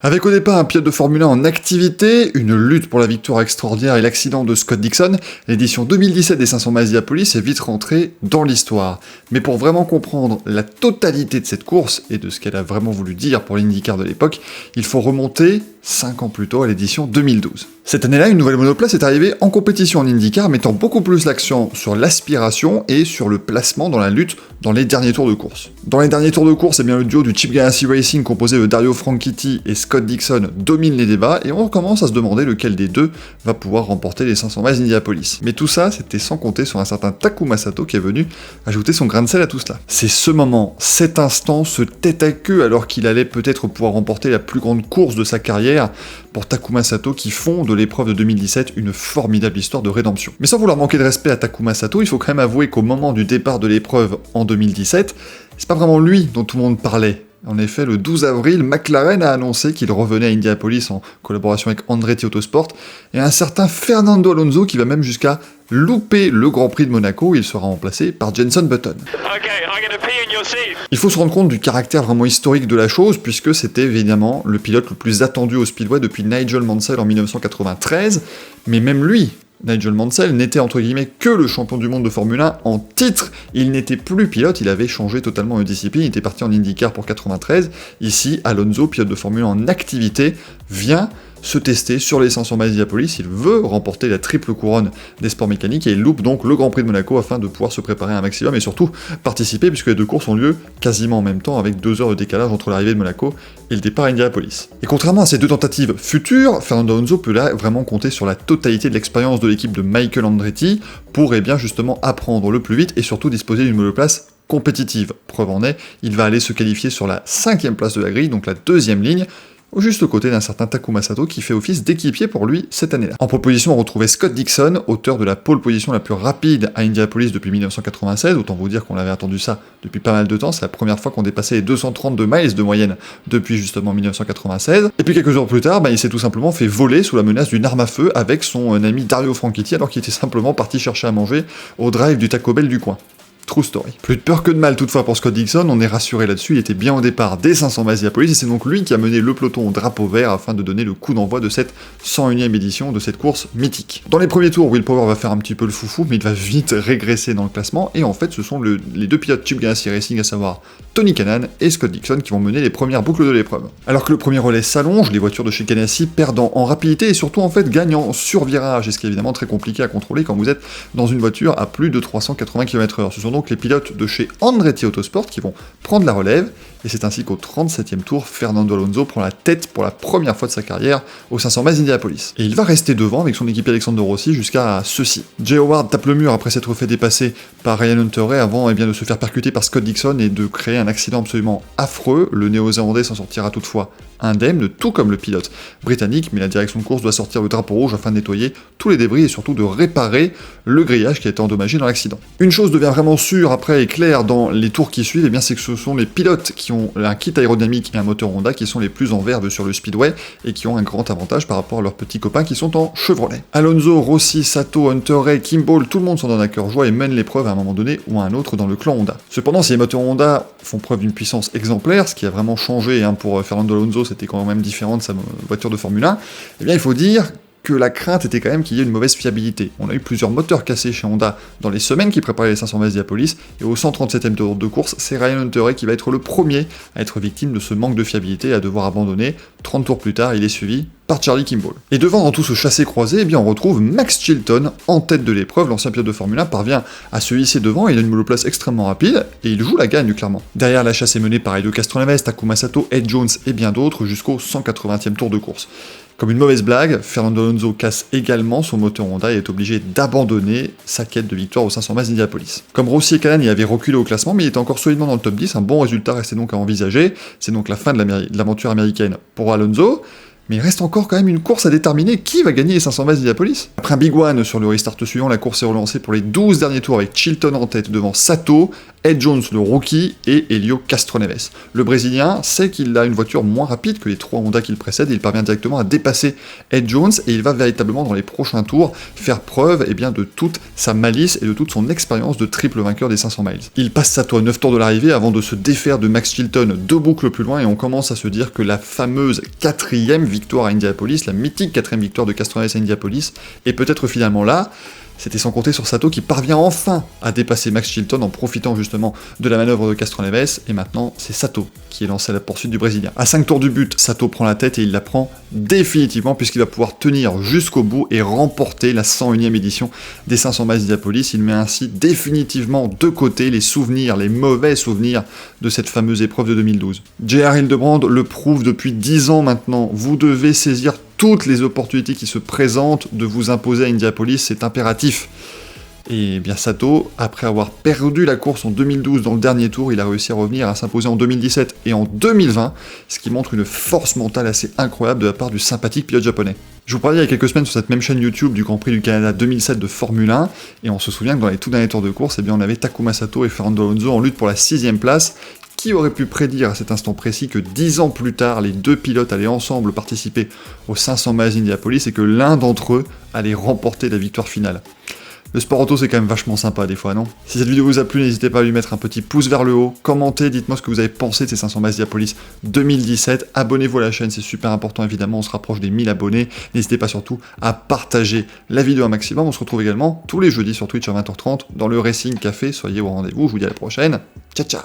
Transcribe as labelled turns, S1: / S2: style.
S1: Avec au départ un pilote de Formule 1 en activité, une lutte pour la victoire extraordinaire et l'accident de Scott Dixon, l'édition 2017 des 500 Indianapolis est vite rentrée dans l'histoire. Mais pour vraiment comprendre la totalité de cette course et de ce qu'elle a vraiment voulu dire pour l'IndyCar de l'époque, il faut remonter 5 ans plus tôt à l'édition 2012. Cette année-là, une nouvelle monoplace est arrivée en compétition en IndyCar, mettant beaucoup plus l'accent sur l'aspiration et sur le placement dans la lutte dans les derniers tours de course. Dans les derniers tours de course, le duo du Chip Ganassi Racing composé de Dario Franchitti et Scott Dixon domine les débats et on commence à se demander lequel des deux va pouvoir remporter les 500 miles d'Indianapolis. Mais tout ça, c'était sans compter sur un certain Takuma Sato qui est venu ajouter son grain de sel à tout cela. C'est ce moment, cet instant, ce tête à queue alors qu'il allait peut-être pouvoir remporter la plus grande course de sa carrière pour Takuma Sato qui font de l'épreuve de 2017 une formidable histoire de rédemption. Mais sans vouloir manquer de respect à Takuma Sato, il faut quand même avouer qu'au moment du départ de l'épreuve en 2017, c'est pas vraiment lui dont tout le monde parlait. En effet, le 12 avril, McLaren a annoncé qu'il revenait à Indianapolis en collaboration avec Andretti Autosport, et un certain Fernando Alonso qui va même jusqu'à louper le Grand Prix de Monaco, il sera remplacé par Jenson Button. Il faut se rendre compte du caractère vraiment historique de la chose, puisque c'était évidemment le pilote le plus attendu au Speedway depuis Nigel Mansell en 1993, mais même lui, Nigel Mansell, n'était entre guillemets que le champion du monde de Formule 1 en titre, il n'était plus pilote, il avait changé totalement de discipline, il était parti en IndyCar pour 93, ici Alonso, pilote de Formule 1 en activité, vient se tester sur les 500 miles d'Indianapolis, il veut remporter la triple couronne des sports mécaniques et il loupe donc le Grand Prix de Monaco afin de pouvoir se préparer un maximum et surtout participer puisque les deux courses ont lieu quasiment en même temps avec 2 heures de décalage entre l'arrivée de Monaco et le départ à Indianapolis. Et contrairement à ces deux tentatives futures, Fernando Alonso peut là vraiment compter sur la totalité de l'expérience de l'équipe de Michael Andretti pour justement apprendre le plus vite et surtout disposer d'une monoplace compétitive. Preuve en est, il va aller se qualifier sur la 5e place de la grille, donc la 2e ligne, au juste côté d'un certain Takuma Sato qui fait office d'équipier pour lui cette année-là. En proposition, on retrouvait Scott Dixon, auteur de la pole position la plus rapide à Indianapolis depuis 1996, autant vous dire qu'on avait attendu ça depuis pas mal de temps, c'est la première fois qu'on dépassait les 232 miles de moyenne depuis justement 1996. Et puis quelques heures plus tard, il s'est tout simplement fait voler sous la menace d'une arme à feu avec son ami Dario Franchitti alors qu'il était simplement parti chercher à manger au drive du Taco Bell du coin. True story. Plus de peur que de mal toutefois pour Scott Dixon, on est rassuré là-dessus, il était bien au départ des 500 miles d'Indianapolis et c'est donc lui qui a mené le peloton au drapeau vert afin de donner le coup d'envoi de cette 101e édition de cette course mythique. Dans les premiers tours, Will Power va faire un petit peu le foufou, mais il va vite régresser dans le classement et en fait ce sont les deux pilotes Chip Ganassi Racing, à savoir Tony Kanaan et Scott Dixon qui vont mener les premières boucles de l'épreuve. Alors que le premier relais s'allonge, les voitures de chez Ganassi perdent en rapidité et surtout en fait gagnent en survirage, et ce qui est évidemment très compliqué à contrôler quand vous êtes dans une voiture à plus de 380 km/h. Ce sont donc les pilotes de chez Andretti Autosport qui vont prendre la relève, et c'est ainsi qu'au 37e tour, Fernando Alonso prend la tête pour la première fois de sa carrière aux 500 miles d'Indianapolis. Et il va rester devant avec son équipier Alexander Rossi jusqu'à ceci. Jay Howard tape le mur après s'être fait dépasser par Ryan Hunter-Reay avant de se faire percuter par Scott Dixon et de créer un accident absolument affreux. Le néo-zélandais s'en sortira toutefois indemne, tout comme le pilote britannique, mais la direction de course doit sortir le drapeau rouge afin de nettoyer tous les débris et surtout de réparer le grillage qui a été endommagé dans l'accident. Une chose devient vraiment sûre après et claire dans les tours qui suivent, c'est que ce sont les pilotes qui ont un kit aérodynamique et un moteur Honda qui sont les plus en verve sur le speedway et qui ont un grand avantage par rapport à leurs petits copains qui sont en Chevrolet. Alonso, Rossi, Sato, Hunter-Reay, Kimball, tout le monde s'en donne à cœur joie et mène l'épreuve à un moment donné ou à un autre dans le clan Honda. Cependant, si les moteurs Honda font preuve d'une puissance exemplaire, ce qui a vraiment changé pour Fernando Alonso, c'était quand même différent de sa voiture de Formule 1, il faut dire que la crainte était quand même qu'il y ait une mauvaise fiabilité. On a eu plusieurs moteurs cassés chez Honda dans les semaines qui préparaient les 500 miles d'Indianapolis, et au 137e tour de course, c'est Ryan Hunter-Reay qui va être le premier à être victime de ce manque de fiabilité et à devoir abandonner. 30 tours plus tard, il est suivi par Charlie Kimball. Et devant dans tout ce chassé-croisé, on retrouve Max Chilton en tête de l'épreuve. L'ancien pilote de Formule 1 parvient à se hisser devant, il a une monoplace extrêmement rapide, et il joue la gagne clairement. Derrière, la chasse est menée par Helio Castroneves, Takuma Sato, Ed Jones et bien d'autres jusqu'au 180e tour de course. Comme une mauvaise blague, Fernando Alonso casse également son moteur Honda et est obligé d'abandonner sa quête de victoire aux 500 miles d'Indianapolis. Comme Rossi et Kanaan, il avait reculé au classement, mais il était encore solidement dans le top 10, un bon résultat restait donc à envisager. C'est donc la fin de l'aventure américaine pour Alonso. Mais il reste encore quand même une course à déterminer qui va gagner les 500 miles d'Indianapolis. Après un big one sur le restart suivant, la course est relancée pour les 12 derniers tours avec Chilton en tête devant Sato, Ed Jones, le rookie, et Helio Castroneves. Le Brésilien sait qu'il a une voiture moins rapide que les 3 Honda qui le précèdent, et il parvient directement à dépasser Ed Jones, et il va véritablement dans les prochains tours faire preuve de toute sa malice et de toute son expérience de triple vainqueur des 500 miles. Il passe Sato à 9 tours de l'arrivée avant de se défaire de Max Chilton 2 boucles plus loin, et on commence à se dire que la fameuse 4e victoire à Indianapolis, la mythique 4e victoire de Castroneves à Indianapolis, est peut-être finalement là. C'était sans compter sur Sato qui parvient enfin à dépasser Max Chilton en profitant justement de la manœuvre de Castroneves, et maintenant c'est Sato qui est lancé à la poursuite du Brésilien. À 5 tours du but, Sato prend la tête et il la prend définitivement puisqu'il va pouvoir tenir jusqu'au bout et remporter la 101e édition des 500 miles d'Indianapolis. Il met ainsi définitivement de côté les souvenirs, les mauvais souvenirs de cette fameuse épreuve de 2012. J.R. Hildebrand le prouve depuis 10 ans maintenant, vous devez saisir toutes les opportunités qui se présentent de vous imposer à Indianapolis, c'est impératif. Et bien Sato, après avoir perdu la course en 2012 dans le dernier tour, il a réussi à revenir à s'imposer en 2017 et en 2020, ce qui montre une force mentale assez incroyable de la part du sympathique pilote japonais. Je vous parlais il y a quelques semaines sur cette même chaîne YouTube du Grand Prix du Canada 2007 de Formule 1, et on se souvient que dans les tout derniers tours de course, on avait Takuma Sato et Fernando Alonso en lutte pour la 6e place. Qui aurait pu prédire à cet instant précis que 10 ans plus tard, les 2 pilotes allaient ensemble participer aux 500 miles d'Indianapolis et que l'un d'entre eux allait remporter la victoire finale. Le sport auto, c'est quand même vachement sympa des fois, non? Si cette vidéo vous a plu, n'hésitez pas à lui mettre un petit pouce vers le haut, commentez, dites-moi ce que vous avez pensé de ces 500 miles d'Indianapolis 2017, abonnez-vous à la chaîne, c'est super important évidemment, on se rapproche des 1000 abonnés, n'hésitez pas surtout à partager la vidéo un maximum, on se retrouve également tous les jeudis sur Twitch à 20h30 dans le Racing Café, soyez au rendez-vous, je vous dis à la prochaine, ciao ciao.